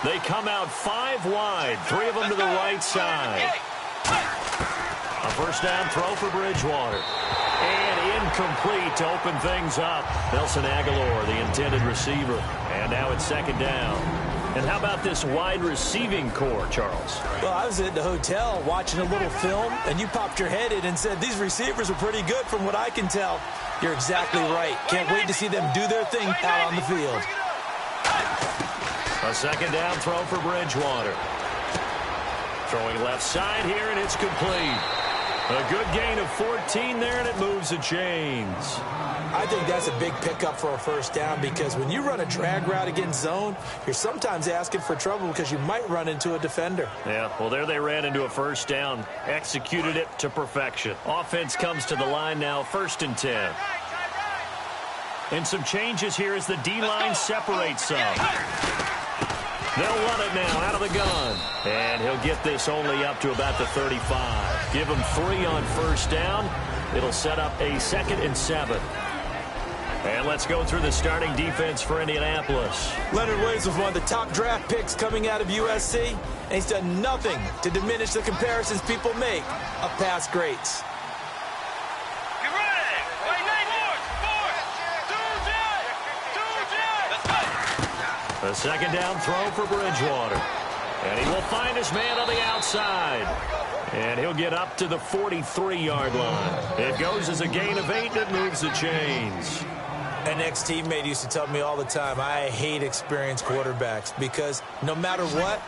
They come out 5 wide, 3 of them to the right side. A first down throw for Bridgewater. And incomplete to open things up. Nelson Aguilar, the intended receiver. And now it's second down. And how about this wide receiving core, Charles? Well, I was at the hotel watching a little film, and you popped your head in and said, these receivers are pretty good from what I can tell. You're exactly right. Can't wait to see them do their thing out on the field. A second down throw for Bridgewater. Throwing left side here, and it's complete. A good gain of 14 there, and it moves the chains. I think that's a big pickup for a first down because when you run a drag route against zone, you're sometimes asking for trouble because you might run into a defender. Yeah, well, there they ran into a first down, executed it to perfection. Offense comes to the line now, 1st and 10. And some changes here as the D-line separates some. They'll run it now out of the gun. And he'll get this only up to about the 35. Give him 3 on first down. It'll set up a 2nd and 7. And let's go through the starting defense for Indianapolis. Leonard Williams was one of the top draft picks coming out of USC, and he's done nothing to diminish the comparisons people make of past greats. A second down throw for Bridgewater. And he will find his man on the outside. And he'll get up to the 43-yard line. It goes as a gain of 8, and it moves the chains. An ex-teammate used to tell me all the time, I hate experienced quarterbacks because no matter what,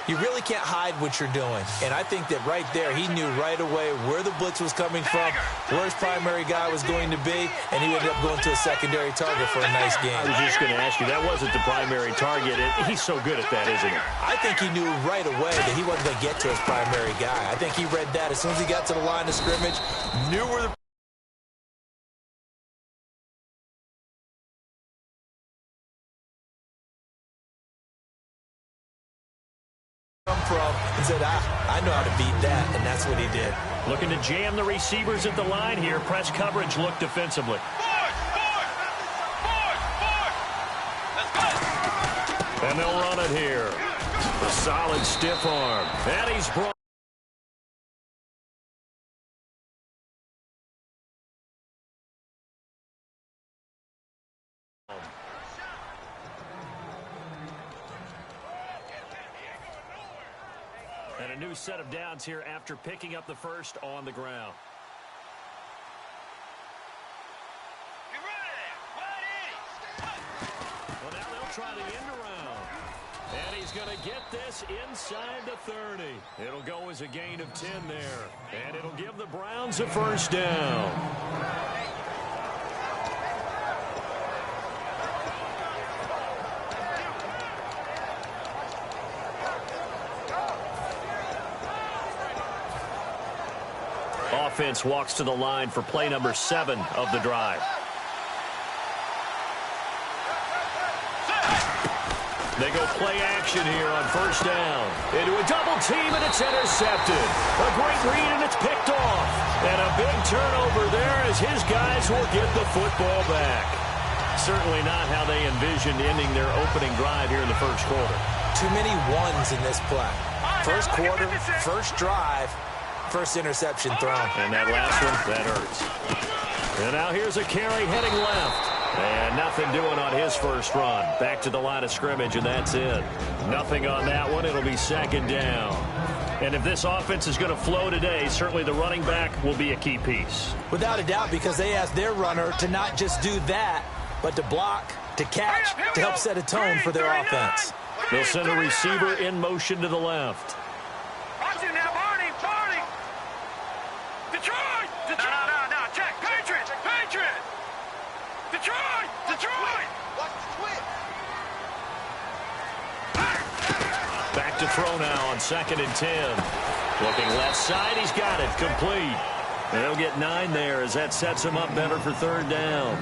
you really can't hide what you're doing. And I think that right there, he knew right away where the blitz was coming from, where his primary guy was going to be, and he ended up going to a secondary target for a nice game. I was just going to ask you, that wasn't the primary target. He's so good at that, isn't he? I think he knew right away that he wasn't going to get to his primary guy. I think he read that as soon as he got to the line of scrimmage, knew where the from and said, I know how to beat that, and that's what he did. Looking to jam the receivers at the line here. Press coverage look defensively. And they'll run it here. A solid stiff arm. And he's brought. And a new set of downs here after picking up the first on the ground. Well, now they'll try the end around. And he's going to get this inside the 30. It'll go as a gain of 10 there. And it'll give the Browns a first down. Offense walks to the line for play number 7 of the drive. They go play action here on first down. Into a double team, and it's intercepted. A great read, and it's picked off. And a big turnover there as his guys will get the football back. Certainly not how they envisioned ending their opening drive here in the first quarter. Too many ones in this play. First quarter, first drive, first interception thrown. And that last one, that hurts. And now here's a carry heading left. And nothing doing on his first run. Back to the line of scrimmage, and that's it. Nothing on that one. It'll be second down. And if this offense is going to flow today, certainly the running back will be a key piece. Without a doubt, because they asked their runner to not just do that, but to block, to catch, to help set a tone for their offense. They'll send a receiver in motion to the left. Back to throw now on 2nd and 10. Looking left side, he's got it, complete. And they'll get 9 there as that sets him up better for third down.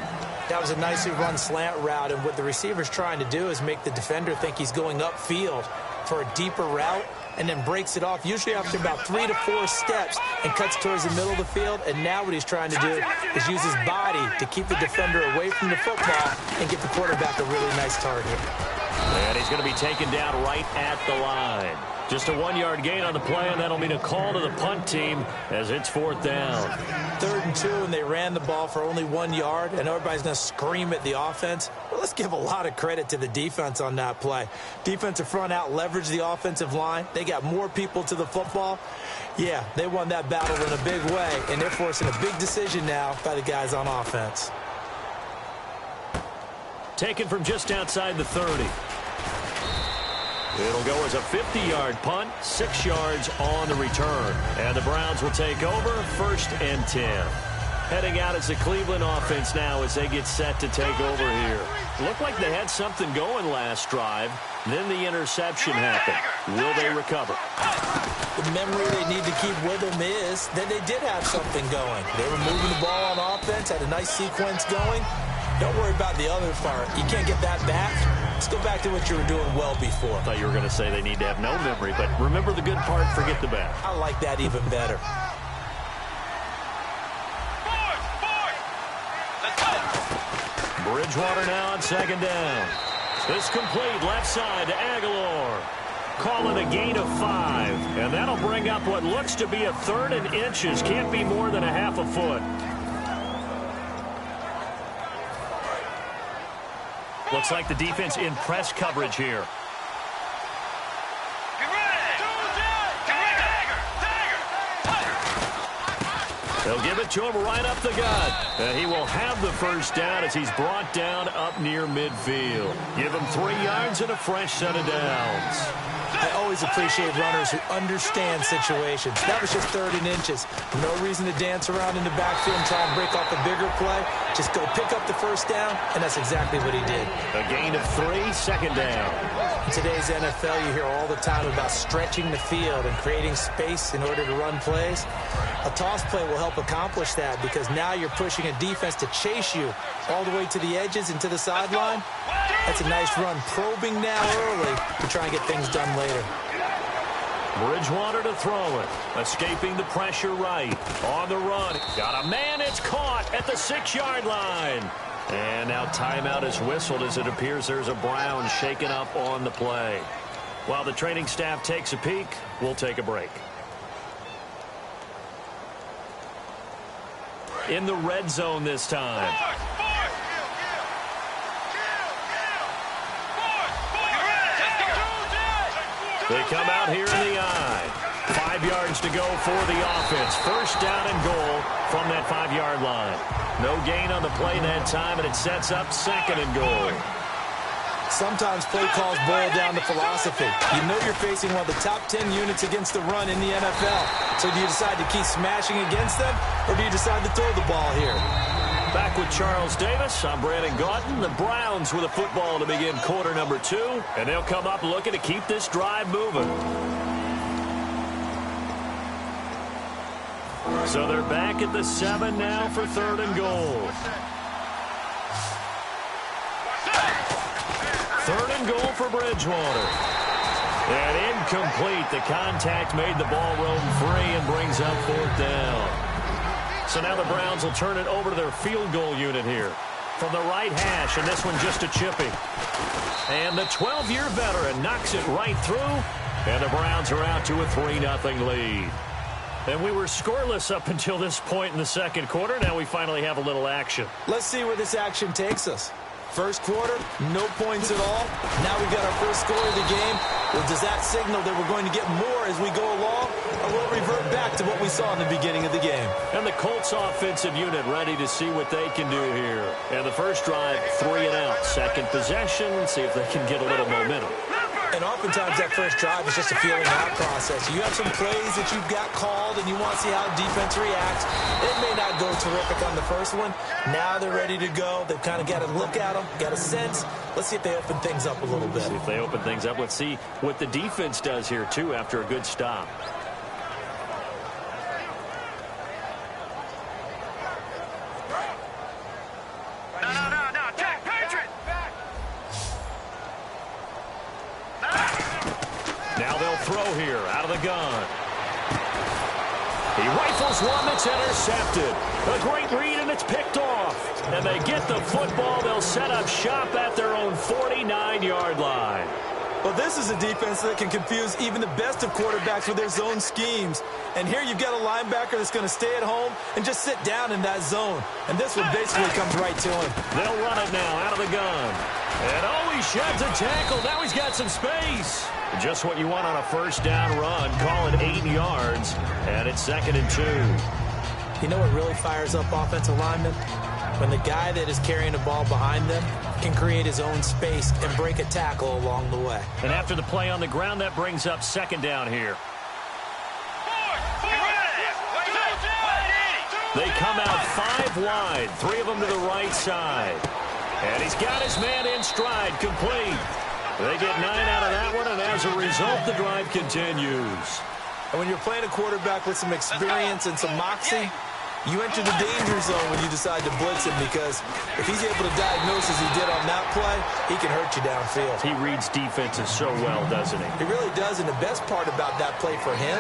That was a nicely run slant route, and what the receiver's trying to do is make the defender think he's going upfield for a deeper route, and then breaks it off, usually after about 3 to 4 steps, and cuts towards the middle of the field. And now what he's trying to do is use his body to keep the defender away from the football and get the quarterback a really nice target. And he's going to be taken down right at the line. Just a 1-yard gain on the play, and that'll mean a call to the punt team as it's 4th down. 3rd and 2, and they ran the ball for only 1 yard, and everybody's going to scream at the offense. Well, let's give a lot of credit to the defense on that play. Defensive front out leveraged the offensive line. They got more people to the football. Yeah, they won that battle in a big way, and they're forcing a big decision now by the guys on offense. Taken from just outside the 30. It'll go as a 50-yard punt, 6 yards on the return. And the Browns will take over, 1st and 10. Heading out as the Cleveland offense now as they get set to take over here. Looked like they had something going last drive. Then the interception happened. Will they recover? The memory they need to keep with them is that they did have something going. They were moving the ball on offense, had a nice sequence going. Don't worry about the other part. You can't get that back. Let's go back to what you were doing well before. I thought you were going to say they need to have no memory, but remember the good part, forget the bad. I like that even better. Bridgewater now on 2nd down. It's complete left side to Aguilar. Calling a gain of 5, and that'll bring up what looks to be a 3rd and inches. Can't be more than a half a foot. Looks like the defense in press coverage here. They'll give it to him right up the gut. And he will have the 1st down as he's brought down up near midfield. Give him 3 yards and a fresh set of downs. I always appreciate runners who understand situations. That was just 3rd and inches. No reason to dance around in the backfield and try and break off a bigger play. Just go pick up the 1st down, and that's exactly what he did. A gain of 3, 2nd down. In today's NFL, you hear all the time about stretching the field and creating space in order to run plays. A toss play will help accomplish that because now you're pushing a defense to chase you all the way to the edges and to the sideline. That's a nice run, probing now early to try and get things done later. Bridgewater to throw it. Escaping the pressure right. On the run. Got a man. It's caught at the 6-yard line. And now timeout is whistled as it appears there's a Brown shaken up on the play. While the training staff takes a peek, we'll take a break. In the red zone this time. They come out here in the eye. 5 yards to go for the offense. 1st down and goal from that 5-yard line. No gain on the play that time, and it sets up 2nd and goal. Sometimes play calls boil down to philosophy. You know you're facing one of the top 10 units against the run in the NFL. So do you decide to keep smashing against them, or do you decide to throw the ball here? Back with Charles Davis, I'm Brandon Gaudin. The Browns with a football to begin quarter number 2, and they'll come up looking to keep this drive moving. So they're back at the 7 now for 3rd and goal. 3rd and goal for Bridgewater. And incomplete. The contact made the ball roam free and brings up 4th down. So now the Browns will turn it over to their field goal unit here. From the right hash, and this one just a chipping. And the 12-year veteran knocks it right through, and the Browns are out to a 3-0 lead. And we were scoreless up until this point in the 2nd quarter. Now we finally have a little action. Let's see where this action takes us. 1st quarter, no points at all. Now we've got our 1st score of the game. Well, does that signal that we're going to get more as we go along, or will it revert back to what we saw in the beginning of the game? And the Colts offensive unit ready to see what they can do here. And the 1st drive, 3 and out. 2nd possession, see if they can get a little momentum. And oftentimes that 1st drive is just a feeling out process. You have some plays that you've got called and you want to see how defense reacts. It may not go terrific on the 1st one. Now they're ready to go. They've kind of got to look at them, got a sense. Let's see if they open things up a little bit. See if they open things up. Let's see what the defense does here, too, after a good stop. Now they'll throw here out of the gun. He rifles one that's intercepted. A great read, and it's picked off. And they get the football. They'll set up shop at their own 49-yard line. Well, this is a defense that can confuse even the best of quarterbacks with their zone schemes. And here you've got a linebacker that's going to stay at home and just sit down in that zone. And this one basically comes right to him. They'll run it now out of the gun. And he sheds a tackle. Now he's got some space. Just what you want on a first down run. Call it 8 yards. And it's 2nd and 2. You know what really fires up offensive linemen? When the guy that is carrying the ball behind them can create his own space and break a tackle along the way. And after the play on the ground, that brings up 2nd down here. They come out 5 wide, 3 of them to the right side. And he's got his man in stride, complete. They get 9 out of that one, and as a result, the drive continues. And when you're playing a quarterback with some experience and some moxie, you enter the danger zone when you decide to blitz him, because if he's able to diagnose as he did on that play, he can hurt you downfield. He reads defenses so well, doesn't he? He really does, and the best part about that play for him,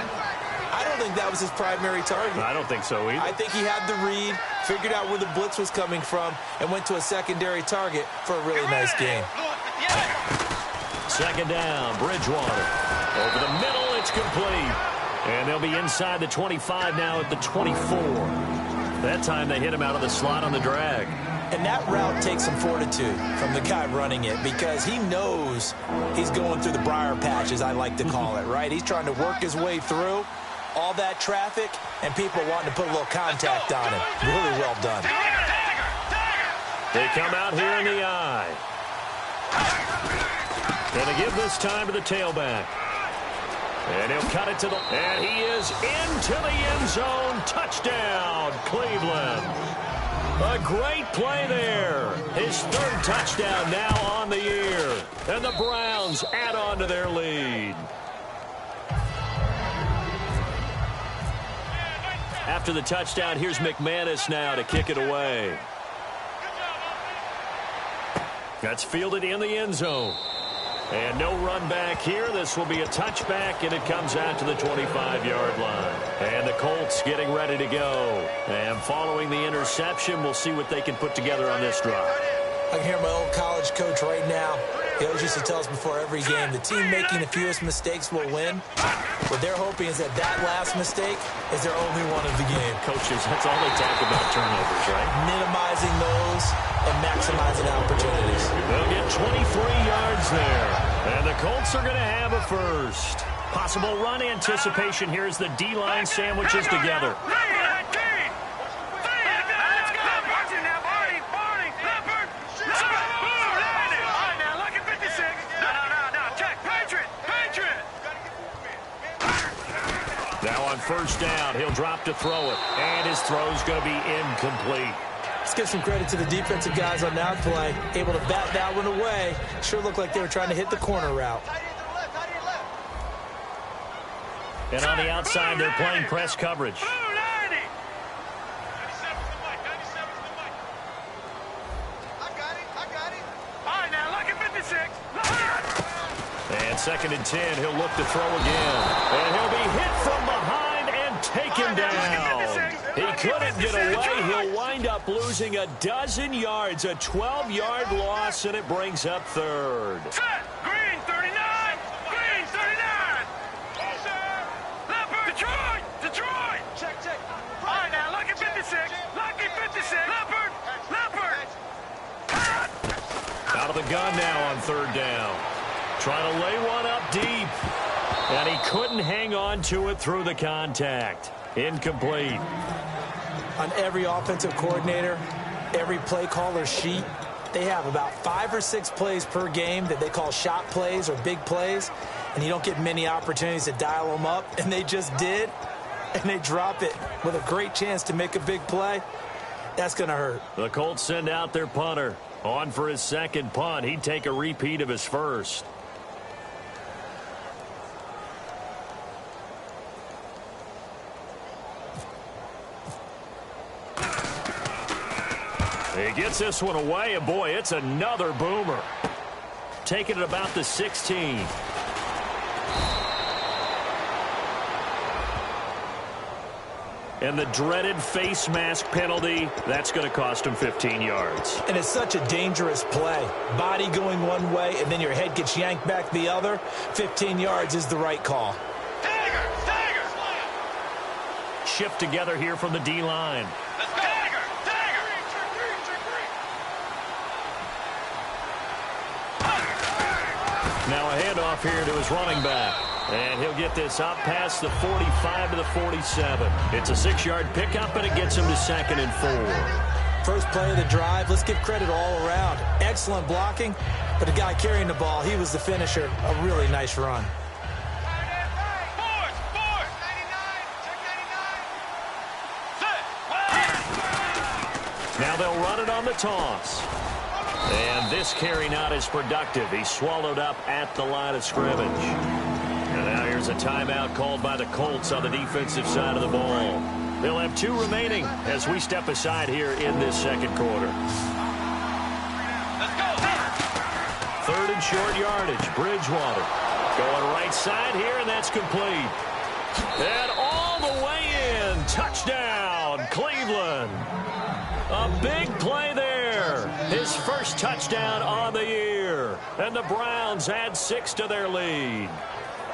I don't think that was his primary target. I don't think so either. I think he had the read, figured out where the blitz was coming from, and went to a secondary target for a really nice game. 2nd down, Bridgewater. Over the middle, it's complete. And they'll be inside the 25 now at the 24. That time they hit him out of the slot on the drag. And that route takes some fortitude from the guy running it, because he knows he's going through the briar patch, as I like to call it, right? He's trying to work his way through all that traffic and people wanting to put a little contact on him. Really well done. They come out here in the eye. And they give this time to the tailback. And he'll cut it to the... And he is into the end zone. Touchdown, Cleveland. A great play there. His 3rd touchdown now on the year. And the Browns add on to their lead. After the touchdown, here's McManus now to kick it away. That's fielded in the end zone. And no run back here. This will be a touchback, and it comes out to the 25-yard line. And the Colts getting ready to go. And following the interception, we'll see what they can put together on this drive. I can hear my old college coach right now. He always used to tell us before every game, the team making the fewest mistakes will win. What they're hoping is that that last mistake is their only one of the game. Coaches, that's all they talk about, turnovers, right? Minimizing those and maximizing opportunities. They'll get 23 yards there. And the Colts are going to have a first. Possible run anticipation here as the D-line sandwiches together. Now on first down, he'll drop to throw it. And his throw's going to be incomplete. Let's give some credit to the defensive guys on that play. Able to bat that one away. Sure looked like they were trying to hit the corner route. And on the outside, they're playing press coverage. And 2nd and 10, he'll look to throw again. And he'll be hit from behind and taken down. He couldn't get away. He'll wind up losing a dozen yards, a 12-yard loss, and it brings up 3rd. Green 39! Green 39! Leopard! Detroit! Check. All right, now, lucky 56. Lucky 56. Leopard! Out of the gun now on 3rd down. Trying to lay one up deep. And he couldn't hang on to it through the contact. Incomplete. On every offensive coordinator, every play caller sheet, they have about 5 or 6 plays per game that they call shot plays or big plays, and you don't get many opportunities to dial them up, and they just did, and they drop it with a great chance to make a big play. That's going to hurt. The Colts send out their punter. On for his 2nd punt. He'd take a repeat of his first. He gets this one away, and boy, it's another boomer. Taking it about the 16. And the dreaded face mask penalty, that's going to cost him 15 yards. And it's such a dangerous play. Body going one way, and then your head gets yanked back the other. 15 yards is the right call. Shift together here from the D-line. Now a handoff here to his running back. And he'll get this up past the 45 to the 47. It's a 6-yard pickup, and it gets him to 2nd and 4. First play of the drive, let's give credit all around. Excellent blocking, but the guy carrying the ball, he was the finisher. A really nice run. Now they'll run it on the toss. And this carry not as productive. He's swallowed up at the line of scrimmage. And now here's a timeout called by the Colts on the defensive side of the ball. They'll have 2 remaining as we step aside here in this second quarter. 3rd and short yardage. Bridgewater going right side here, and that's complete. And all the way in. Touchdown, Cleveland. A big play there. His first touchdown on the year. And the Browns add 6 to their lead.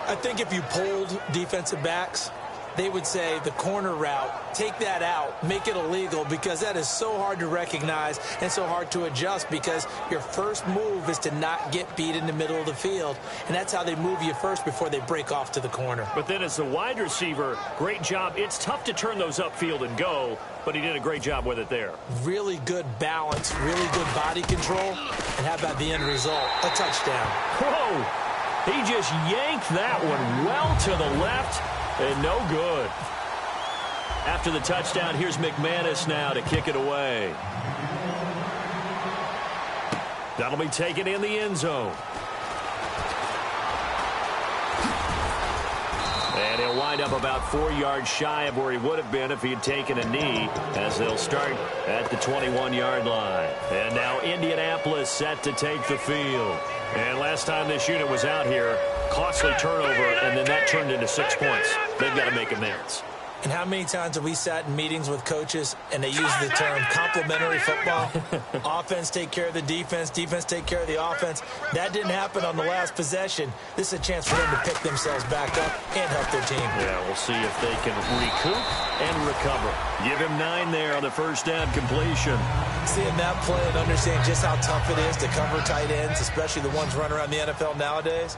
I think if you polled defensive backs, they would say the corner route, take that out, make it illegal, because that is so hard to recognize and so hard to adjust, because your first move is to not get beat in the middle of the field, and that's how they move you first before they break off to the corner. But then as the wide receiver, great job. It's tough to turn those upfield and go, but he did a great job with it there. Really good balance, really good body control, and how about the end result? A touchdown. Whoa! He just yanked that one well to the left. And no good. After the touchdown, here's McManus now to kick it away. That'll be taken in the end zone. And he'll wind up about 4 yards shy of where he would have been if he had taken a knee, as they'll start at the 21-yard line. And now Indianapolis set to take the field. And last time this unit was out here, costly turnover, and then that turned into 6 points. They've got to make amends. And how many times have we sat in meetings with coaches and they use the term complementary football? Offense take care of the defense, defense take care of the offense. That didn't happen on the last possession. This is a chance for them to pick themselves back up and help their team. Yeah, we'll see if they can recoup and recover. Give him 9 there on the first down completion. Seeing that play and understanding just how tough it is to cover tight ends, especially the ones running around the NFL nowadays,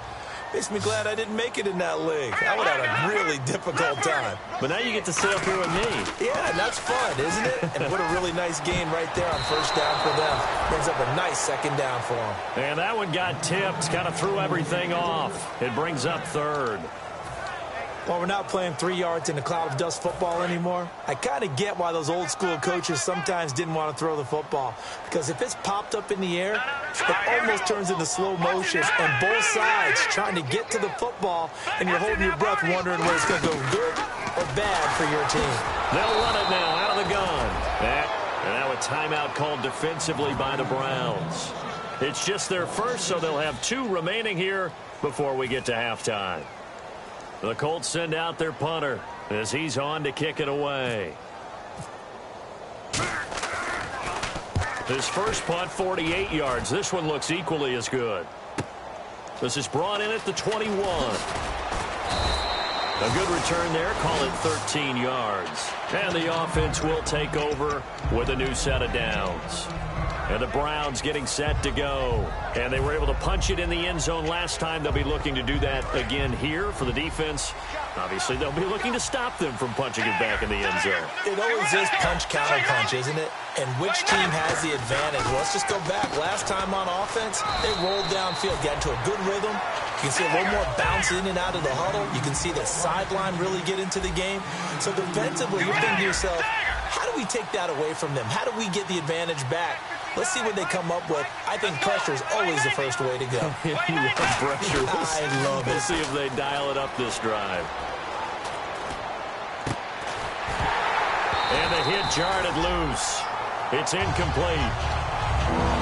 makes me glad I didn't make it in that league. I would have had a really difficult time. But now you get to sit up here with me. Yeah, and that's fun, isn't it? And what a really nice gain right there on first down for them. Brings up a nice second down for them. And that one got tipped, kind of threw everything off. It brings up 3rd. While we're not playing 3 yards in a cloud of dust football anymore, I kind of get why those old school coaches sometimes didn't want to throw the football. Because if it's popped up in the air, it almost turns into slow motion, and both sides trying to get to the football, and you're holding your breath wondering whether it's going to go good or bad for your team. They'll run it now out of the gun. And now a timeout called defensively by the Browns. It's just their first, so they'll have 2 remaining here before we get to halftime. The Colts send out their punter as he's on to kick it away. His first punt, 48 yards. This one looks equally as good. This is brought in at the 21. A good return there. Call it 13 yards. And the offense will take over with a new set of downs. And the Browns getting set to go. And they were able to punch it in the end zone last time. They'll be looking to do that again here for the defense. Obviously, they'll be looking to stop them from punching it back in the end zone. It always is punch-counter-punch, isn't it? And which team has the advantage? Well, let's just go back. Last time on offense, they rolled downfield, got into a good rhythm. You can see a little more bounce in and out of the huddle. You can see the sideline really get into the game. So defensively, you're thinking to yourself, how do we take that away from them? How do we get the advantage back? Let's see what they come up with. I think pressure is always the first way to go. You love pressure. I love it. We'll see if they dial it up this drive. And the hit jarred it loose. It's incomplete.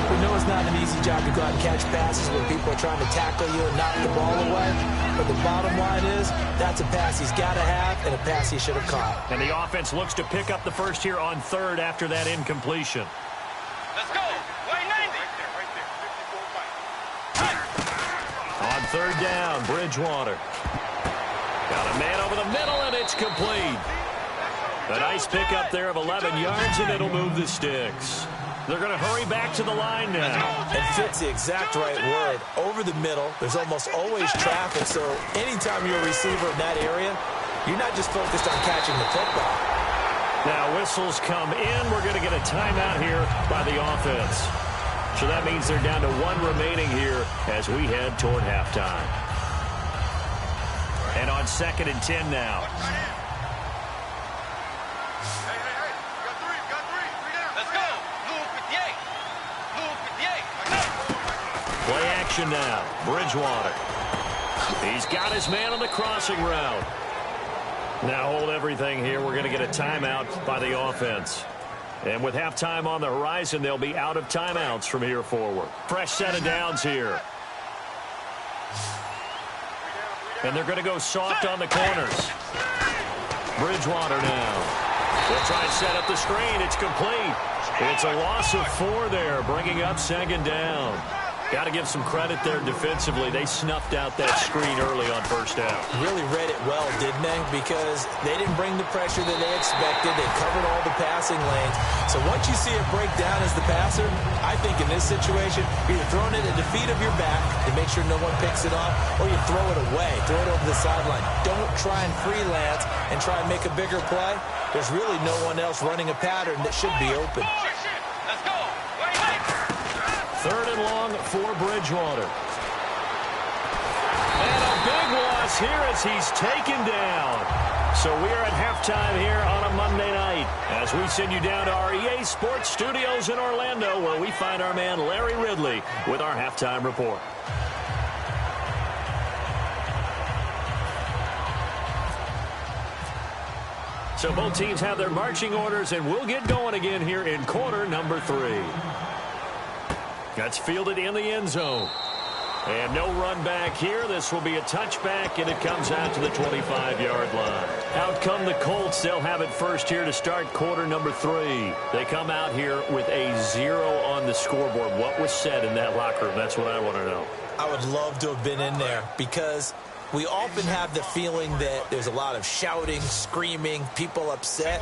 We know it's not an easy job to go out and catch passes when people are trying to tackle you and knock the ball away. But the bottom line is, that's a pass he's got to have and a pass he should have caught. And the offense looks to pick up the first here on third after that incompletion. Let's go. Way 90. On third down, Bridgewater. Got a man over the middle, and it's complete. A nice pickup there of 11 yards, and it'll move the sticks. They're going to hurry back to the line now. And fit's the exact right word. Over the middle, there's almost always traffic, so anytime you're a receiver in that area, you're not just focused on catching the football. Now whistles come in. We're going to get a timeout here by the offense. So that means they're down to one remaining here as we head toward halftime. And on 2nd and 10 now. Play action now. Bridgewater. He's got his man on the crossing route. Now hold everything here. We're going to get a timeout by the offense. And with halftime on the horizon, they'll be out of timeouts from here forward. Fresh set of downs here. And they're going to go soft on the corners. Bridgewater now. They'll try and set up the screen. It's complete. It's a loss of 4 there, bringing up 2nd down. Got to give some credit there defensively. They snuffed out that screen early on 1st down. Really read it well, didn't they? Because they didn't bring the pressure that they expected. They covered all the passing lanes. So once you see it break down as the passer, I think in this situation, you're either throwing it at the feet of your back to make sure no one picks it off, or you throw it away, throw it over the sideline. Don't try and freelance and try and make a bigger play. There's really no one else running a pattern that should be open. Let's go. 3rd and long for Bridgewater. And a big loss here as he's taken down. So we are at halftime here on a Monday night as we send you down to our EA Sports Studios in Orlando, where we find our man Larry Ridley with our halftime report. So both teams have their marching orders, and we'll get going again here in quarter number 3. That's fielded in the end zone. And no run back here. This will be a touchback, and it comes out to the 25-yard line. Out come the Colts. They'll have it first here to start quarter number 3. They come out here with a 0 on the scoreboard. What was said in that locker room? That's what I want to know. I would love to have been in there because we often have the feeling that there's a lot of shouting, screaming, people upset.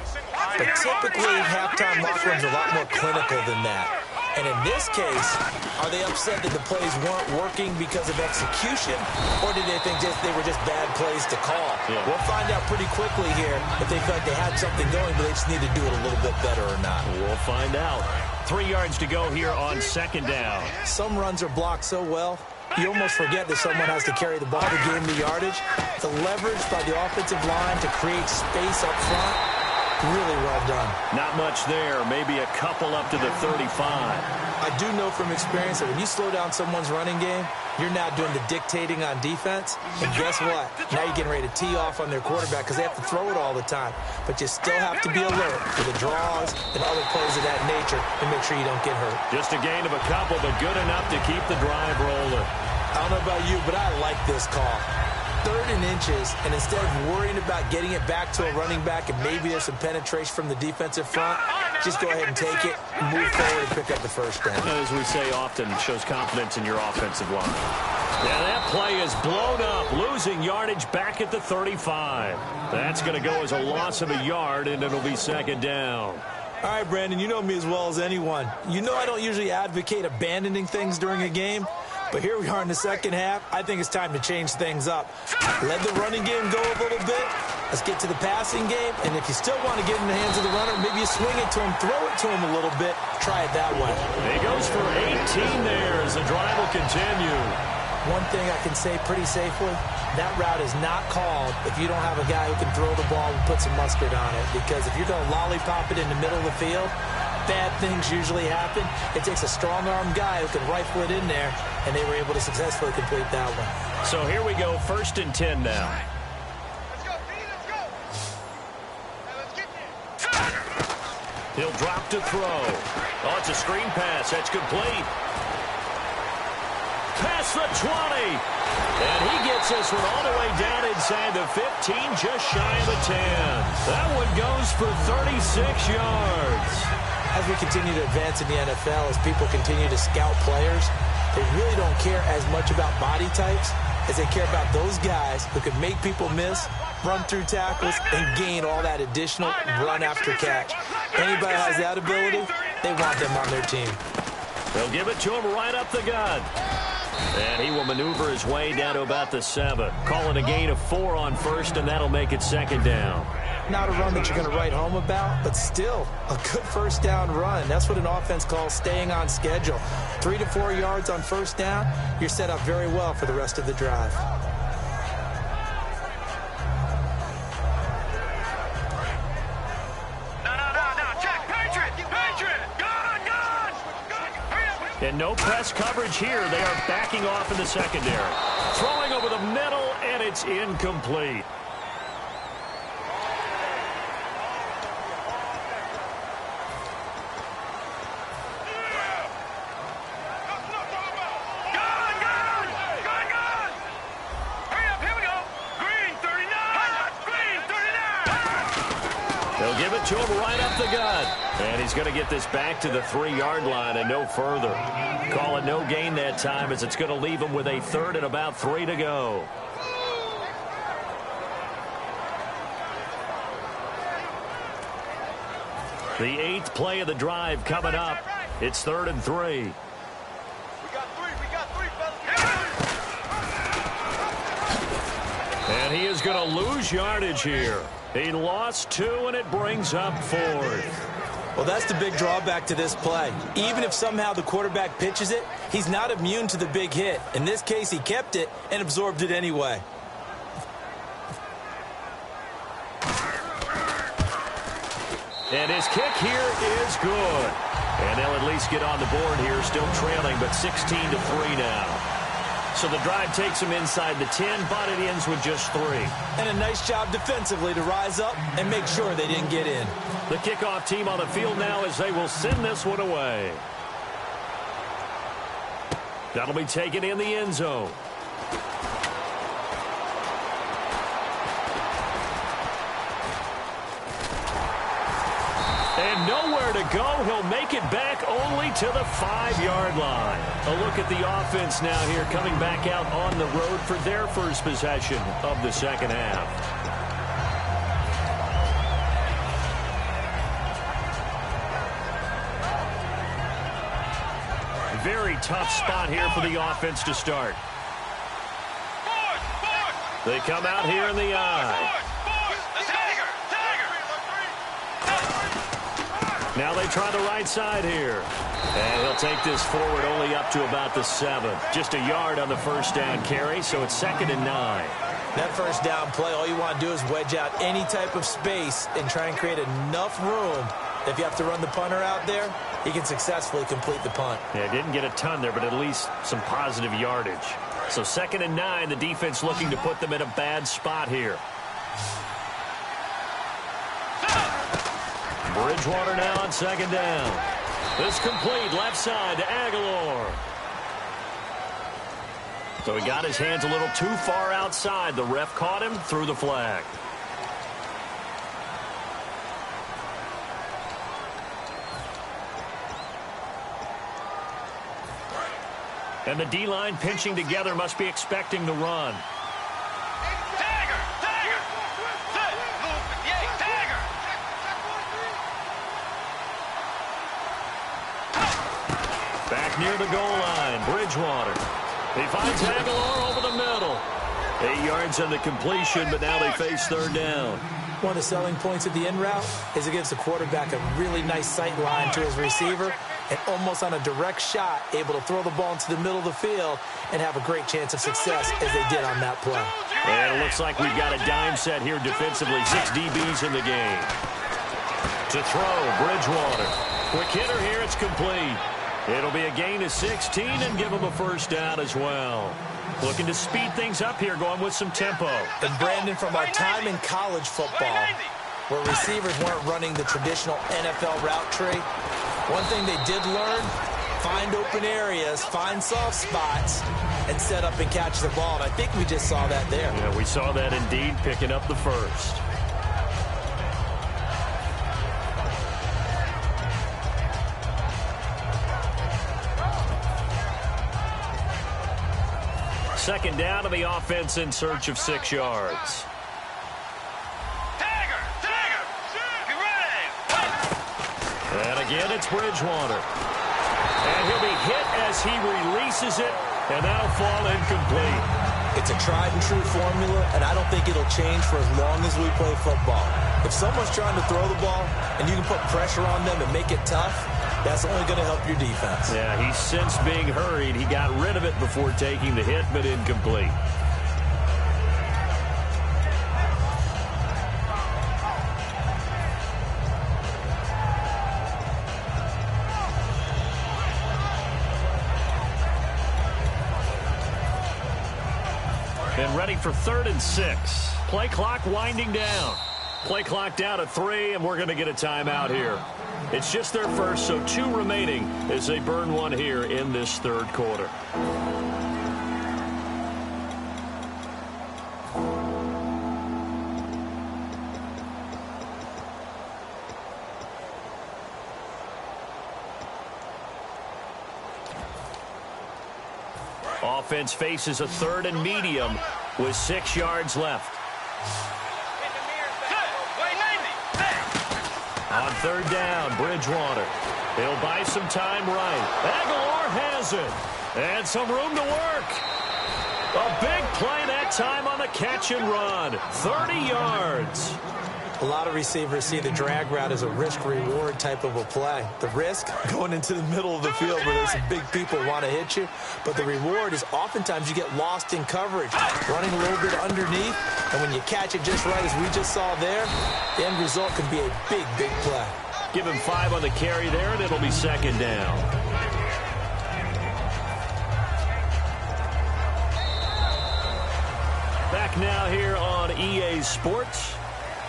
But typically, halftime locker rooms are a lot more clinical than that. And in this case, are they upset that the plays weren't working because of execution, or did they think they were just bad plays to call? Yeah. We'll find out pretty quickly here if they felt like they had something going, but they just need to do it a little bit better or not. We'll find out. 3 yards to go here on 2nd down. Some runs are blocked so well, you almost forget that someone has to carry the ball to gain the yardage. The leverage by the offensive line to create space up front, really well done. Not much there. Maybe a couple up to the 35. I do know from experience that when you slow down someone's running game, you're now doing the dictating on defense. And guess what? Now you're getting ready to tee off on their quarterback because they have to throw it all the time. But you still have to be alert for the draws and other plays of that nature to make sure you don't get hurt. Just a gain of a couple, but good enough to keep the drive rolling. I don't know about you, but I like this call. 3rd and inches, and instead of worrying about getting it back to a running back and maybe there's some penetration from the defensive front, just go ahead and take it, move forward, and pick up the 1st down. As we say often, it shows confidence in your offensive line. Yeah, that play is blown up, losing yardage back at the 35. That's going to go as a loss of a yard, and it'll be 2nd down. All right, Brandon, you know me as well as anyone. You know I don't usually advocate abandoning things during a game. But here we are in the 2nd half. I think it's time to change things up. Let the running game go a little bit. Let's get to the passing game. And if you still want to get in the hands of the runner, maybe you swing it to him, throw it to him a little bit. Try it that way. He goes for 18 there as the drive will continue. One thing I can say pretty safely, that route is not called if you don't have a guy who can throw the ball and put some mustard on it. Because if you're going to lollipop it in the middle of the field, bad things usually happen. It takes a strong-arm guy who can rifle it in there, and they were able to successfully complete that one. So here we go, 1st and 10 now. Let's go, B, let's go. Let's get there. He'll drop to throw. Oh, it's a screen pass. That's complete. Past the 20. And he gets this one all the way down inside the 15, just shy of the 10. That one goes for 36 yards. As we continue to advance in the NFL, as people continue to scout players, they really don't care as much about body types as they care about those guys who can make people miss, run through tackles, and gain all that additional run after catch. Anybody has that ability, they want them on their team. They'll give it to him right up the gut. And he will maneuver his way down to about the 7. Calling a gain of 4 on first, and that'll make it second down. Not a run that you're going to write home about, but still a good first down run. That's what an offense calls staying on schedule. 3 to 4 yards on first down, you're set up very well for the rest of the drive. And no press coverage here. They are backing off in the secondary. Throwing over the middle, and it's incomplete. They'll give it to him right up the gut. And he's going to get this back to the 3-yard line and no further. Call it no gain that time, as it's going to leave him with a 3rd and about 3 to go. The 8th play of the drive coming up. It's 3rd and 3. We got three, And he is going to lose yardage here. He lost 2, and it brings up 4th. Well, that's the big drawback to this play. Even if somehow the quarterback pitches it, he's not immune to the big hit. In this case, he kept it and absorbed it anyway. And his kick here is good. And they'll at least get on the board here, still trailing, but 16-3 now. So the drive takes them inside the 10, but it ends with just 3. And a nice job defensively to rise up and make sure they didn't get in. The kickoff team on the field now as they will send this one away. That'll be taken in the end zone. And nowhere to go. He'll make it back only to the 5-yard line. A look at the offense now here, coming back out on the road for their first possession of the second half. Very tough spot here for the offense to start. They come out here in the eye. Now they try the right side here. And he'll take this forward only up to about the 7. Just a yard on the first down carry, so it's 2nd and 9. That first down play, all you want to do is wedge out any type of space and try and create enough room. If you have to run the punter out there, he can successfully complete the punt. Yeah, didn't get a ton there, but at least some positive yardage. So 2nd and 9, the defense looking to put them in a bad spot here. Bridgewater now on 2nd down. This complete left side to Aguilar. So he got his hands a little too far outside. The ref caught him, threw the flag. And the D-line pinching together, must be expecting the run. Back near the goal line, Bridgewater. He finds Aguilar over the middle. 8 yards on the completion, but now they face 3rd down. One of the selling points of the in route is it gives the quarterback a really nice sight line to his receiver, and almost on a direct shot, able to throw the ball into the middle of the field and have a great chance of success as they did on that play. And it looks like we've got a dime set here defensively. 6 DBs in the game. To throw, Bridgewater. Quick hitter here, it's complete. It'll be a gain of 16 and give him a first down as well. Looking to speed things up here, going with some tempo. And Brandon, from our time in college football, where receivers weren't running the traditional NFL route tree. One thing they did learn, find open areas, find soft spots, and set up and catch the ball. And I think we just saw that there. Yeah, we saw that indeed, picking up the first. Second down to the offense in search of 6 yards. Tiger! Get ready! And again, it's Bridgewater. And he'll be hit as he releases it, and that'll fall incomplete. It's a tried-and-true formula, and I don't think it'll change for as long as we play football. If someone's trying to throw the ball, and you can put pressure on them and make it tough, that's only going to help your defense. Yeah, he's since being hurried. He got rid of it before taking the hit, but incomplete. And ready for 3rd and 6. Play clock winding down. Play clock down to 3, and we're going to get a timeout here. It's just their first, so 2 remaining as they burn one here in this 3rd quarter. Offense faces a 3rd and medium with 6 yards left. On 3rd down, Bridgewater. He'll buy some time right. Aguilar has it. And some room to work. A big play that time on the catch and run. 30 yards. A lot of receivers see the drag route as a risk-reward type of a play. The risk, going into the middle of the field where there's some big people want to hit you. But the reward is oftentimes you get lost in coverage, running a little bit underneath. And when you catch it just right, as we just saw there, the end result could be a big, big play. Give him 5 on the carry there, and it'll be 2nd down. Back now here on EA Sports.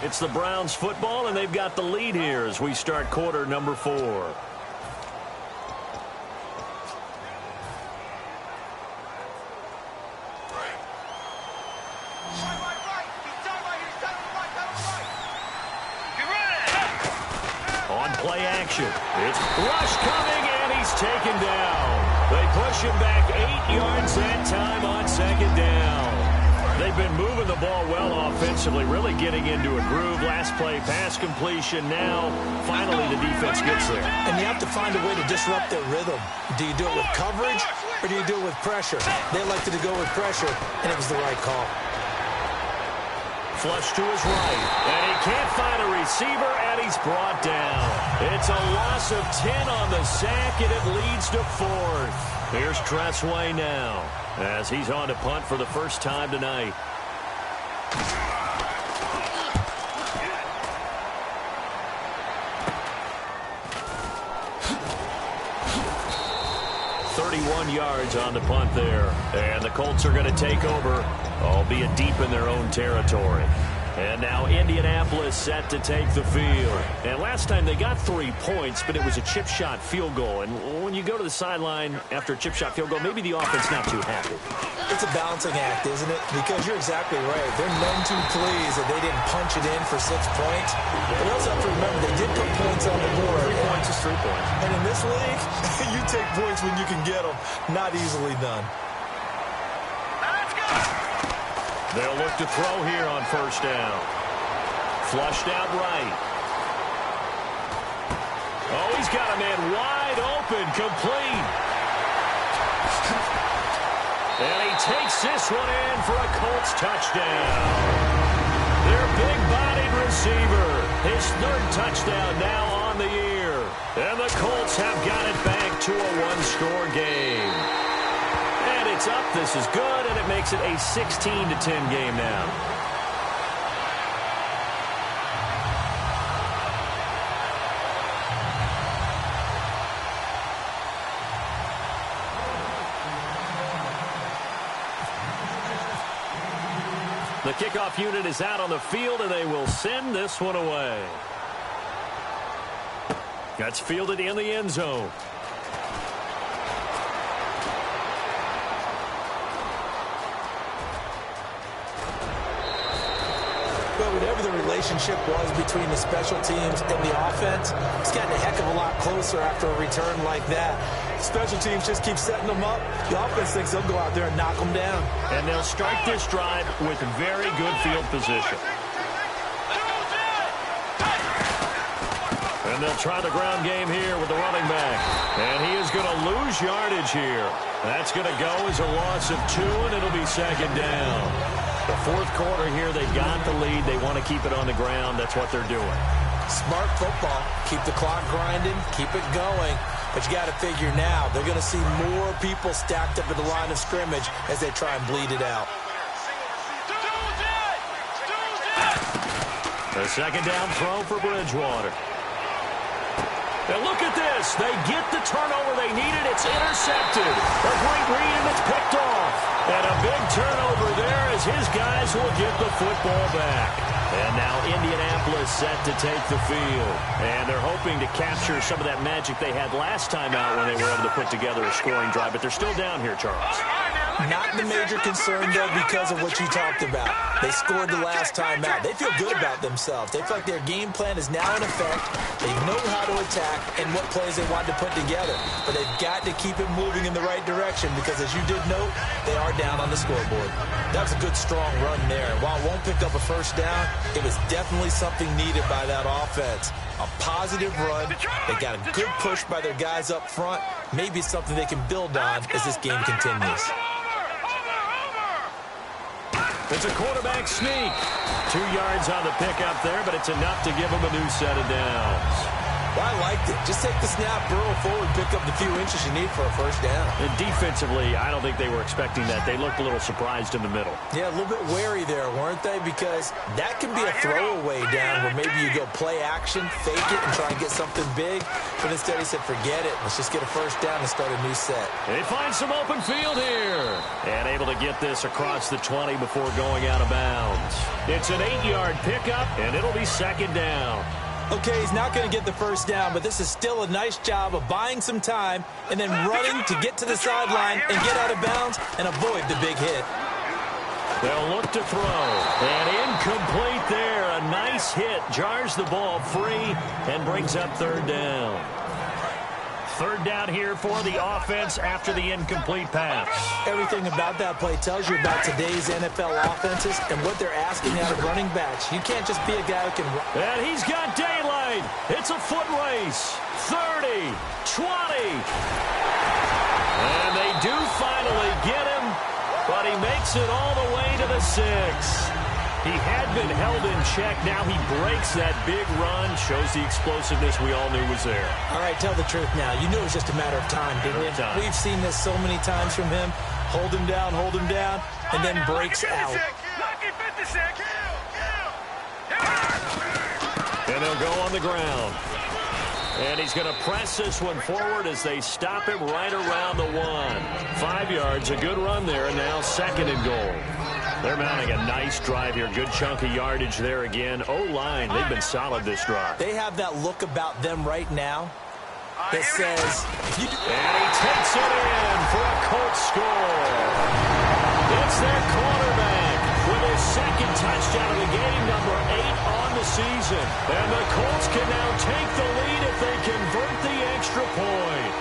It's the Browns football, and they've got the lead here as we start quarter number 4. On play action, it's Rush coming, and he's taken down. They push him back 8 yards that time on 2nd down. They've been moving the ball well offensively, really getting into a groove. Last play, pass completion. Now, finally, the defense gets there. And you have to find a way to disrupt their rhythm. Do you do it with coverage, or do you do it with pressure? They elected to go with pressure, and it was the right call. Flush to his right, and he can't find a receiver, and he's brought down. It's a loss of 10 on the sack, and it leads to 4th. Here's Tressway now, as he's on to punt for the first time tonight. Yards on the punt there, and the Colts are going to take over, albeit deep in their own territory. And now Indianapolis set to take the field. And last time they got 3 points, but it was a chip shot field goal. And when you go to the sideline after a chip shot field goal, maybe the offense not too happy. It's a balancing act, isn't it? Because you're exactly right. They're none too pleased that they didn't punch it in for 6 points. But you also have to remember they did put points on the board. 3 points is 3 points. And in this league, you take points when you can get them. Not easily done. They'll look to throw here on 1st down. Flushed out right. Oh, he's got a man wide open, complete. And he takes this one in for a Colts touchdown. Their big-bodied receiver. His 3rd touchdown now on the year. And the Colts have got it back to a 1-score game. And it's up. This is good, and it makes it a 16-10 game now. The kickoff unit is out on the field, and they will send this one away. That's fielded in the end zone. But whatever the relationship was between the special teams and the offense, it's gotten a heck of a lot closer after a return like that. Special teams just keep setting them up. The offense thinks they'll go out there and knock them down. And they'll start this drive with very good field position. And they'll try the ground game here with the running back. And he is going to lose yardage here. That's going to go as a loss of 2, and it'll be second down. The fourth quarter here, they got the lead. They want to keep it on the ground. That's what they're doing. Smart football. Keep the clock grinding. Keep it going. But you got to figure now, they're going to see more people stacked up at the line of scrimmage as they try and bleed it out. The second down throw for Bridgewater. And look at this. They get the turnover they needed. It's intercepted. A great read, and it's picked off. And a big turnover there as his guys will get the football back. And now Indianapolis set to take the field. And they're hoping to capture some of that magic they had last time out when they were able to put together a scoring drive. But they're still down here, Charles. Not the major concern, though, because of what you talked about. They scored the last time out. They feel good about themselves. They feel like their game plan is now in effect. They know how to attack and what plays they want to put together. But they've got to keep it moving in the right direction because, as you did note, they are down on the scoreboard. That was a good, strong run there. While it won't pick up a first down, it was definitely something needed by that offense. A positive run. They got a good push by their guys up front. Maybe it's something they can build on as this game continues. It's a quarterback sneak. 2 yards on the pickup there, but it's enough to give them a new set of downs. Well, I liked it. Just take the snap, burrow forward, pick up the few inches you need for a first down. And defensively, I don't think they were expecting that. They looked a little surprised in the middle. Yeah, a little bit wary there, weren't they? Because that can be a throwaway down where maybe you go play action, fake it, and try and get something big. But instead he said, forget it. Let's just get a first down and start a new set. They find some open field here. And able to get this across the 20 before going out of bounds. It's an 8-yard pickup, and it'll be second down. Okay, he's not going to get the first down, but this is still a nice job of buying some time and then running to get to the sideline and get out of bounds and avoid the big hit. They'll look to throw. And incomplete there. A nice hit. Jars the ball free and brings up third down. Third down here for the offense after the incomplete pass. Everything about that play tells you about today's NFL offenses and what they're asking out of running backs. You can't just be a guy who can run. And he's got daylight. It's a foot race. 30, 20. And they do finally get him, but he makes it all the way to the 6. He had been held in check. Now he breaks that big run, shows the explosiveness we all knew was there. All right, tell the truth now. You knew it was just a matter of time, didn't you? We've seen this so many times from him. Hold him down, and then breaks out. And he'll go on the ground. And he's going to press this one forward as they stop him right around the 1. 5 yards, a good run there, and now second and goal. They're mounting a nice drive here. Good chunk of yardage there again. O-line, they've been solid this drive. They have that look about them right now that says... And he takes it in for a Colts score. It's their quarterback with his second touchdown of the game, number 8 on the season. And the Colts can now take the lead if they convert the extra point.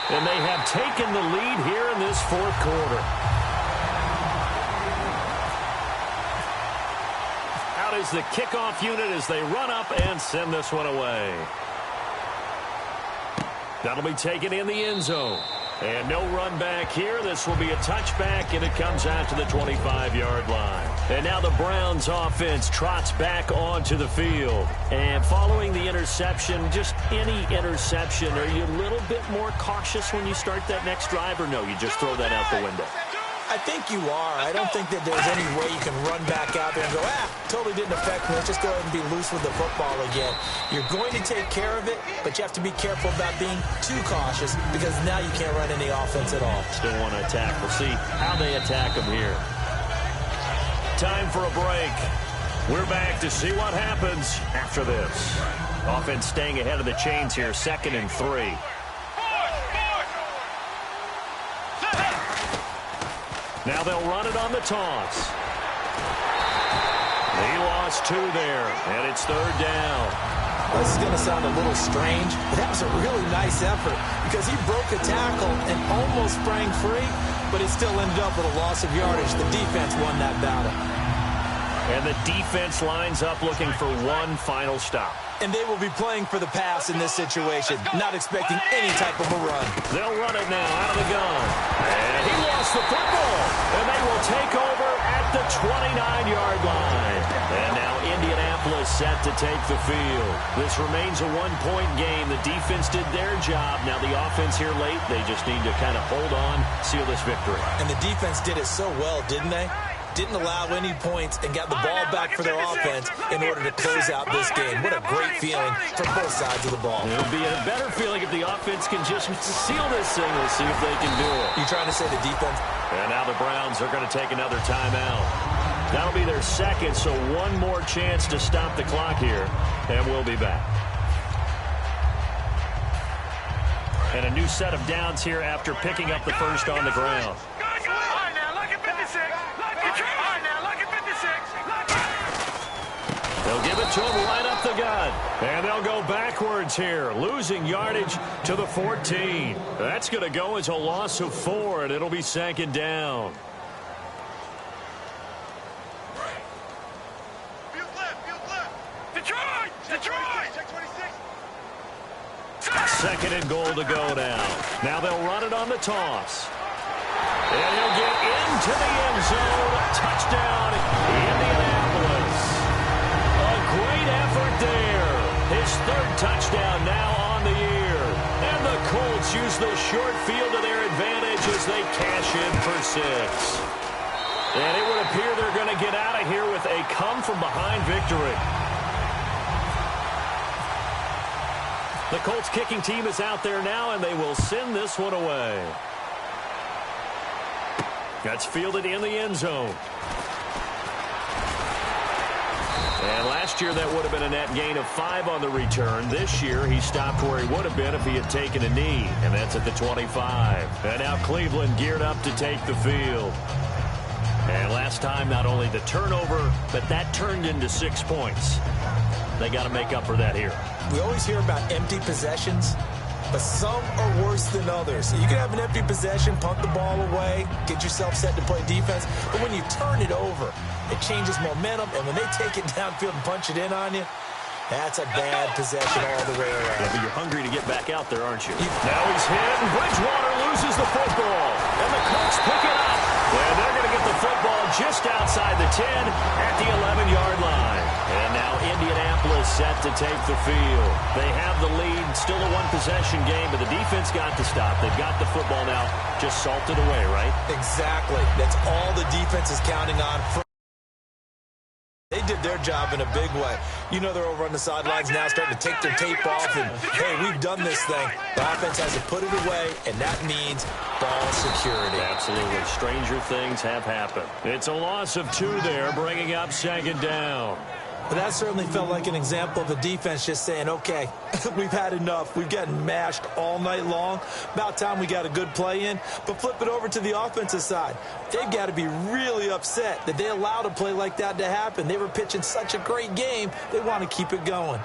And they have taken the lead here in this fourth quarter. Out is the kickoff unit as they run up and send this one away. That'll be taken in the end zone. And no run back here. This will be a touchback, and it comes out to the 25-yard line. And now the Browns offense trots back onto the field. And following the interception, just any interception, are you a little bit more cautious when you start that next drive, or no, you just throw that out the window? I think you are. I don't think that there's any way you can run back out there and go, totally didn't affect me. Let's just go ahead and be loose with the football again. You're going to take care of it, but you have to be careful about being too cautious because now you can't run any offense at all. Still want to attack. We'll see how they attack them here. Time for a break. We're back to see what happens after this. Offense staying ahead of the chains here, 2nd and 3. Now they'll run it on the toss. He lost 2 there, and it's 3rd down. This is going to sound a little strange, but that was a really nice effort because he broke a tackle and almost sprang free, but it still ended up with a loss of yardage. The defense won that battle. And the defense lines up looking for one final stop. And they will be playing for the pass in this situation, not expecting any type of a run. They'll run it now out of the gun. And he lost the football. And they will take over at the 29-yard line. And now Indianapolis set to take the field. This remains a 1-point game. The defense did their job. Now the offense here late, they just need to kind of hold on, seal this victory. And the defense did it so well, didn't they? Didn't allow any points and got the ball back for their offense in order to close out this game. What a great feeling for both sides of the ball. It'll be a better feeling if the offense can just seal this thing. We'll see if they can do it. You trying to say the defense? And now the Browns are going to take another timeout. That'll be their 2nd, so one more chance to stop the clock here, and we'll be back. And a new set of downs here after picking up the first on the ground. They'll give it to him right up the gut. And they'll go backwards here, losing yardage to the 14. That's going to go as a loss of 4, and it'll be 2nd down. Detroit! 2nd and goal to go now. Now they'll run it on the toss. And he'll get into the end zone. Touchdown, Indianapolis. A great effort there. His 3rd touchdown now on the year. And the Colts use the short field to their advantage as they cash in for 6. And it would appear they're going to get out of here with a come-from-behind victory. The Colts kicking team is out there now, and they will send this one away. That's fielded in the end zone. And last year, that would have been a net gain of 5 on the return. This year, he stopped where he would have been if he had taken a knee, and that's at the 25. And now Cleveland geared up to take the field. And last time, not only the turnover, but that turned into 6 points. They got to make up for that here. We always hear about empty possessions, but some are worse than others. You can have an empty possession, punt the ball away, get yourself set to play defense, but when you turn it over, it changes momentum, and when they take it downfield and punch it in on you, that's a bad possession all the way around. Yeah, but you're hungry to get back out there, aren't you? Now he's hit, and Bridgewater loses the football, and the Colts pick it up. And they're going to get the football just outside the 10 at the 11-yard line. And now Indianapolis set to take the field. They have the lead, still a one-possession game, but the defense got to stop. They've got the football now, just salted away, right? Exactly. That's all the defense is counting on. They did their job in a big way. You know they're over on the sidelines now starting to take their tape off and, hey, we've done this thing. The offense has to put it away, and that means ball security. Absolutely. Stranger things have happened. It's a loss of 2 there, bringing up 2nd down. But that certainly felt like an example of a defense just saying, okay, we've had enough. We've gotten mashed all night long. About time we got a good play in. But flip it over to the offensive side. They've got to be really upset that they allowed a play like that to happen. They were pitching such a great game. They want to keep it going.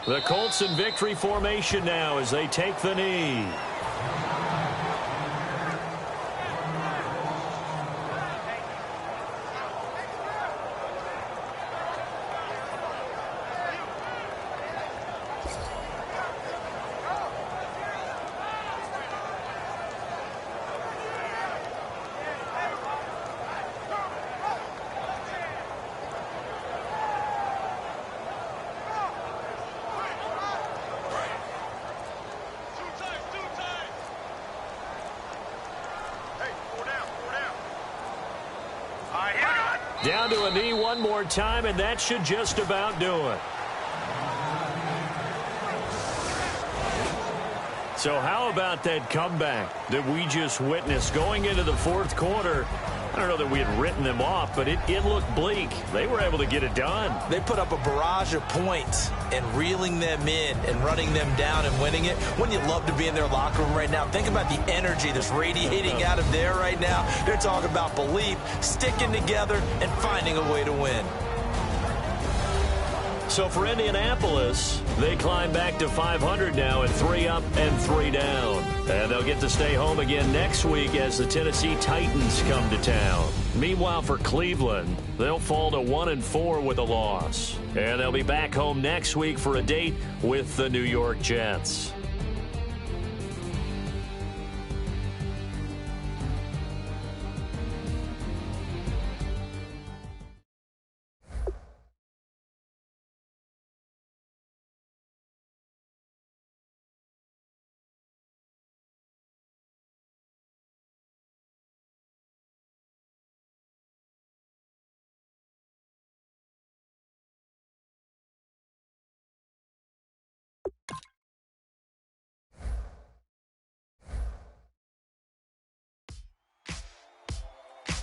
The Colts in victory formation now as they take the knee. Down to a knee one more time, and that should just about do it. So how about that comeback that we just witnessed going into the fourth quarter? I don't know that we had written them off, but it looked bleak. They were able to get it done. They put up a barrage of points and reeling them in and running them down and winning it. Wouldn't you love to be in their locker room right now? Think about the energy that's radiating out of there right now. They're talking about belief, sticking together, and finding a way to win. So for Indianapolis, they climb back to 500 now and 3 up and 3 down. And they'll get to stay home again next week as the Tennessee Titans come to town. Meanwhile, for Cleveland, they'll fall to 1-4 with a loss. And they'll be back home next week for a date with the New York Jets.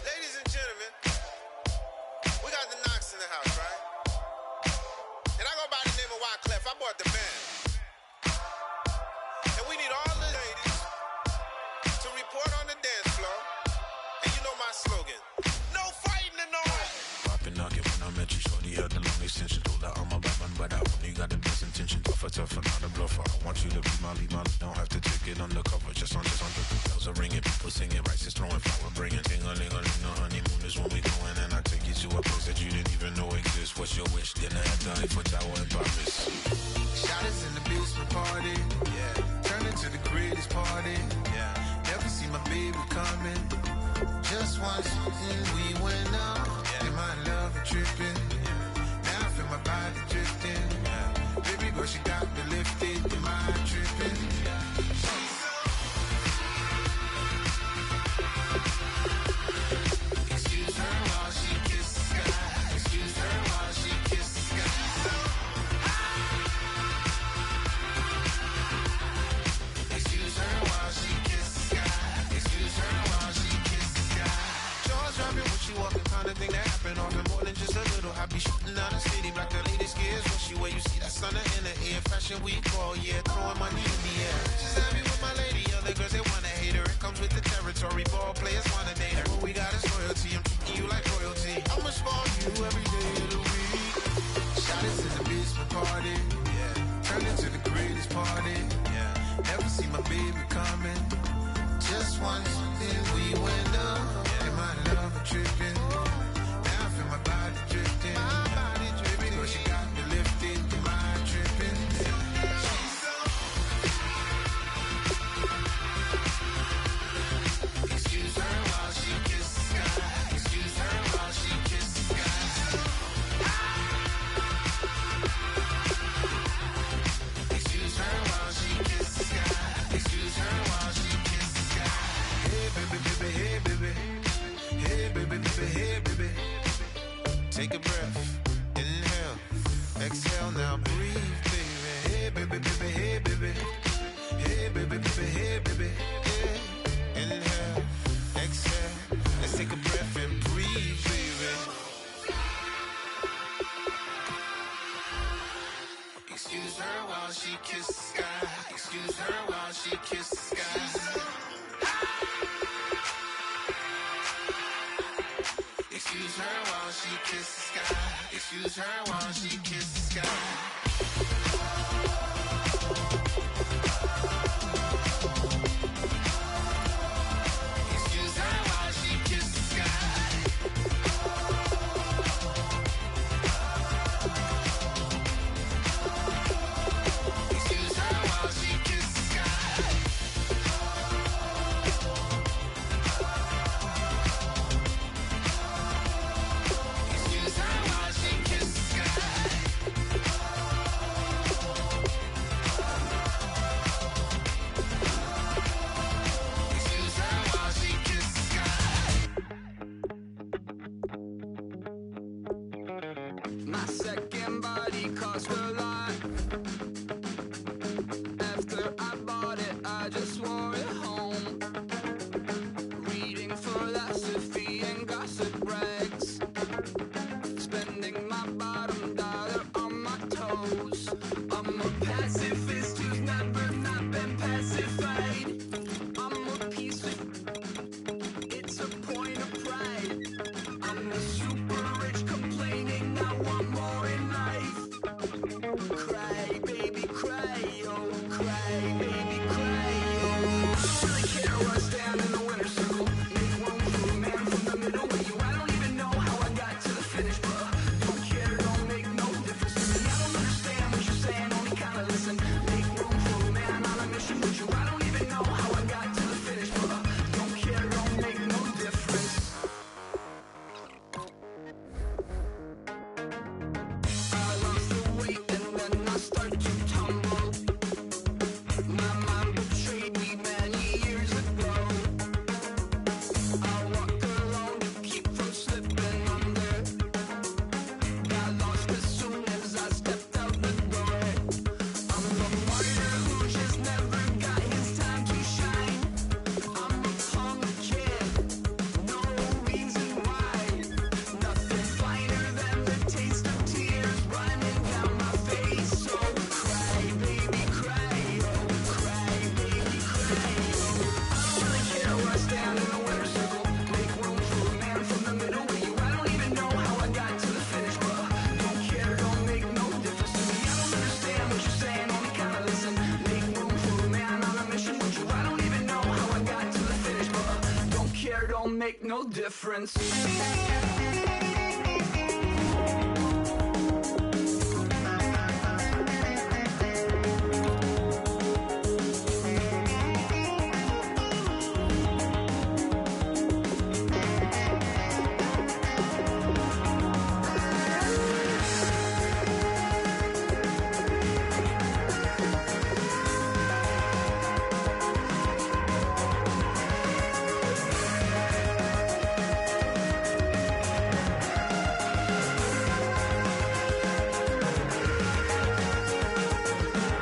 Ladies and gentlemen, we got the Knox in the house, right? And I go by the name of Wyclef. I bought the band. And we need all the ladies to report on the dance floor. And you know my slogan, no fighting in the home. Popping knock it when I met you, shorty had the long extension. Told her I'm a bad man, but I only got the best intention. Tougher, not a bluffer. I want you to be my lead, don't have to take it undercover. Just on the bells are ringing, people singing, rice is throwing, flower bringing. Ting-a-ling-a-ling, the honeymoon is when we going, and I take you to a place that you didn't even know exists. What's your wish? Dinner at the Eiffel Tower in Paris. Shot us in the basement party, yeah. Turn into the greatest party, yeah. Never see my baby coming. Just once, and we went up, yeah. And my love tripping, yeah. Now I feel my body drifting, yeah. Baby girl, she got me lifted, am I tripping? Yeah. Excuse her while she kisses the sky. Excuse her while she kisses the sky. Excuse her while she kisses the sky. Excuse her while she kisses the sky. Jaws dropping when she walking, kind of thing that happen often. More than just a little. I be shooting down the city, black the latest gears. When she where you see that sun in the air. Fashion week all year, throwing money in the air. She's happy with my lady, other girls they wanna hate her. It comes with the territory, ball players wanna date her. What we got is loyalty, I'm treating you like royalty. I'ma spoil you every day of the week. Shot us in the basement party, yeah. Turned into the greatest party, yeah. Never see my baby coming. Just once, then we went up, yeah. And my love tripping. Now I feel my body drifting. My body dripping. Girl, she got me lifted. Am I tripping? Excuse her while she kisses the sky. Excuse her while she kisses the sky. Excuse her while she kisses the sky. Excuse her while she kisses the sky. Hey baby, baby, hey baby. Hey baby, baby, hey baby. Take a breath, inhale, exhale, now breathe, baby. Hey baby, baby, hey baby. Hey baby, baby, hey baby. Yeah. Inhale, exhale, let's take a breath and breathe, baby. Excuse her while she kisses the sky. Excuse her while she kisses the sky. Excuse her while she kisses the sky. Excuse her while she kisses the sky. Excuse her while she kisses the sky. Excuse her while she kisses the sky. Excuse her while she kisses the sky. I'm a pacifist who's never not been pacified. I'm a piece of... It's a point of pride. I'm the super rich complaining I want more in life. Cry, baby, cry, oh, cry, baby, cry, oh. I don't really care where I stand in the winner's circle. Make room for a man from the middle with you. I don't even know how I got to the finish, but don't care, don't make no difference to me. I don't understand what you're saying, only kinda listen. Make room for a man on a mission with you. I don't even know how I got to the finish, but don't care, don't make no difference. I lost the weight and then I start to tumble. My mind betrayed me many years ago. I walk alone to keep from slipping under. Got lost as soon as I stepped out the door. I'm the martyr who just never got his time to shine. I'm a punk kid, no reason why. Nothing finer than the taste of tears running down my face. So cry, baby, cry, oh, cry, baby, cry, oh. I don't really care where I stand in the winner's circle. Make room for a man from the middle with you. I don't even know how I got to the finish, but don't care, don't make no difference to me. I don't understand what you're saying, only kinda listen. Make room for a man on a mission with you. I don't even know how I got to the finish, but don't care, don't make no difference.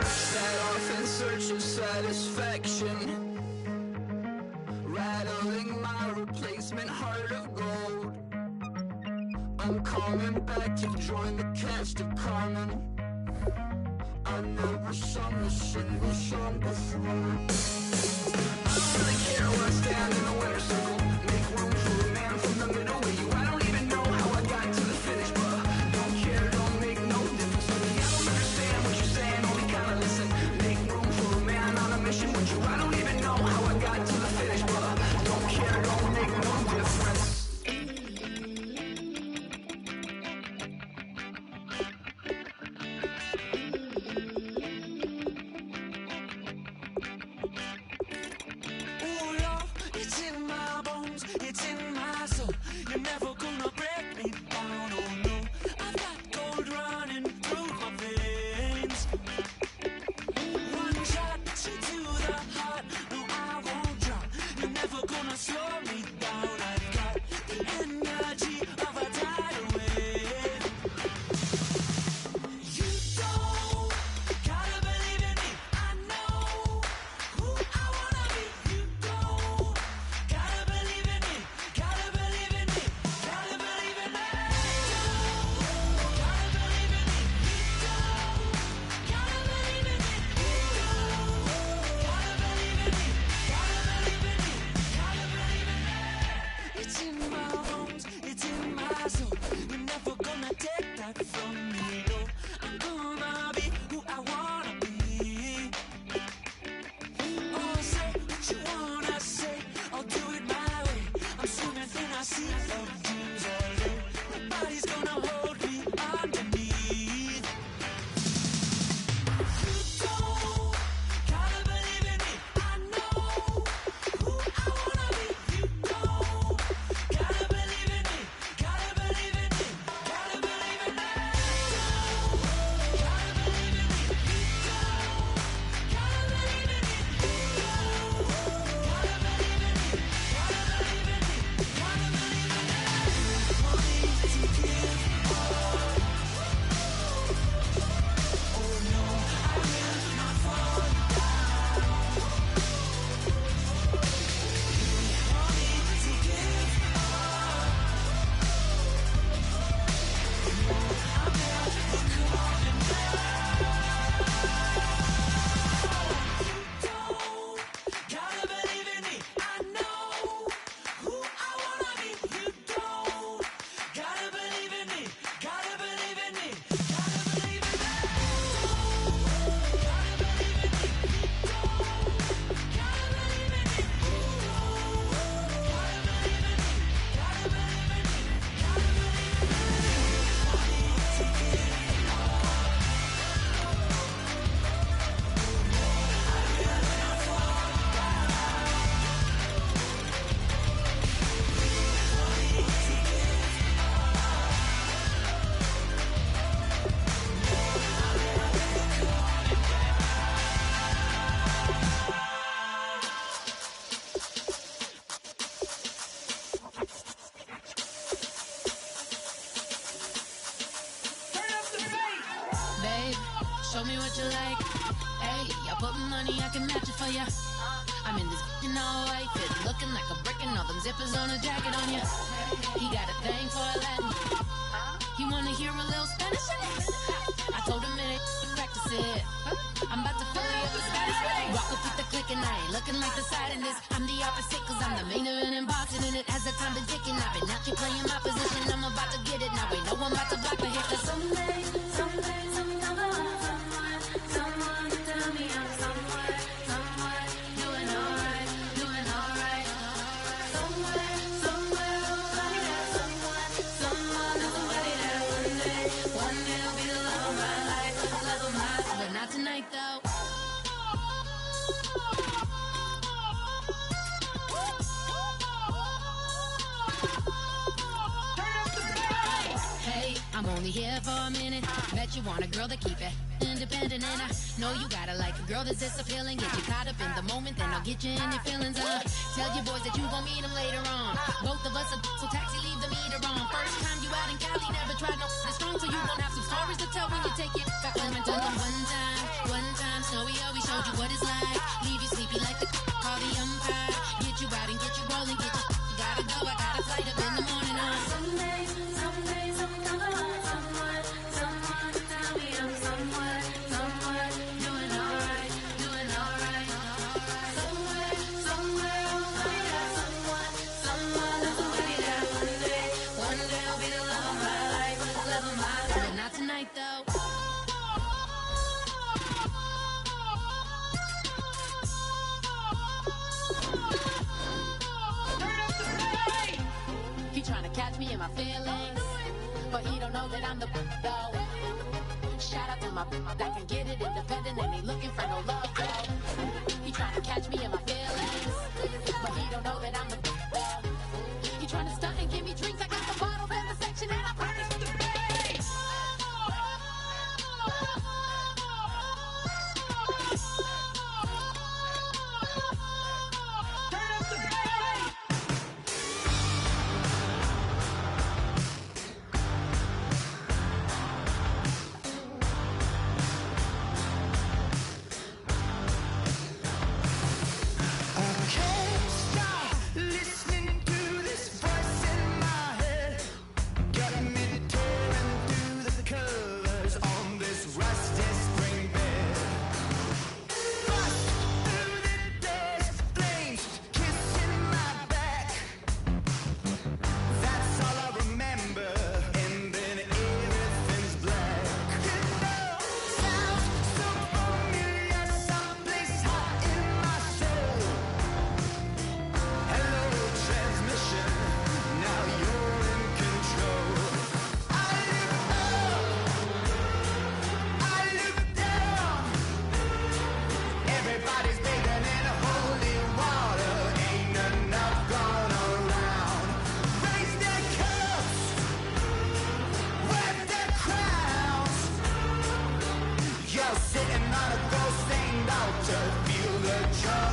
Set off in search of satisfaction, rattling my replacement heart of gold. I'm coming back to join the cast of Carmen. I never sung a single song before. I don't really care where I stand in the winner's circle. Make room for a man from the middle with you. I don't even know how I got to the finish, but don't care, don't make no difference to me. I don't understand what you're saying, only kinda listen. Make room for a man on a mission with you. I don't even know how I got to the finish, but don't care, don't make no difference. Ooh, love, it's in my show me what you like. Hey, I put money, I can match it for ya. I'm in this f***ing all white fit, looking like a brick and all them zippers on a jacket on ya. He got a thing for a Latin. He wanna hear a little Spanish. I told him it ain't practice it. I'm about to fill you up with Spanish. Walk up with the click and I ain't looking like the side in this. I'm the opposite cause I'm the main event in boxing and it has the time been ticking. I've been out here playing my position. I'm about to get it now. Ain't no one about to block the hit. Cause someday, someone tell me I'm somewhere, doing alright, doing alright. Somewhere, somebody that someone is somebody that one day will be the love of my life, love of my life. But not tonight though. Hey, I'm only here for a minute. Bet you want a girl to keep it independent, and I know you gotta like a girl that's this appealing. Get you caught up in the moment, then I'll get you in your feelings. Tell your boys that you gon' meet them later on. Both of us are so taxi, leave the meter on. First time you out in Cali, never tried no strong, so you gon' have some stories to tell when you take it back home and tell them one time, Snowy always showed you what it's like. Leave you sleepy like the call the umpire. Get you out and get you rolling, get you gotta go. I got a flight up in the morning on someday, someone tell me I'm somewhere, doing alright, doing alright. Somewhere, somebody that someone is somebody that one day will be the love of my life, love of my life. But not tonight though. He trying to catch me in my feelings, but he don't know that I'm the though. Shout out to my that can get it independent and ain't looking for no love though. He trying to catch me in my feelings, but he don't know that I'm the though. He trying to stunt and give me drinks. I got the bottles in the section and I promise to pay. Sitting on a ghost stained altar, feel the joy.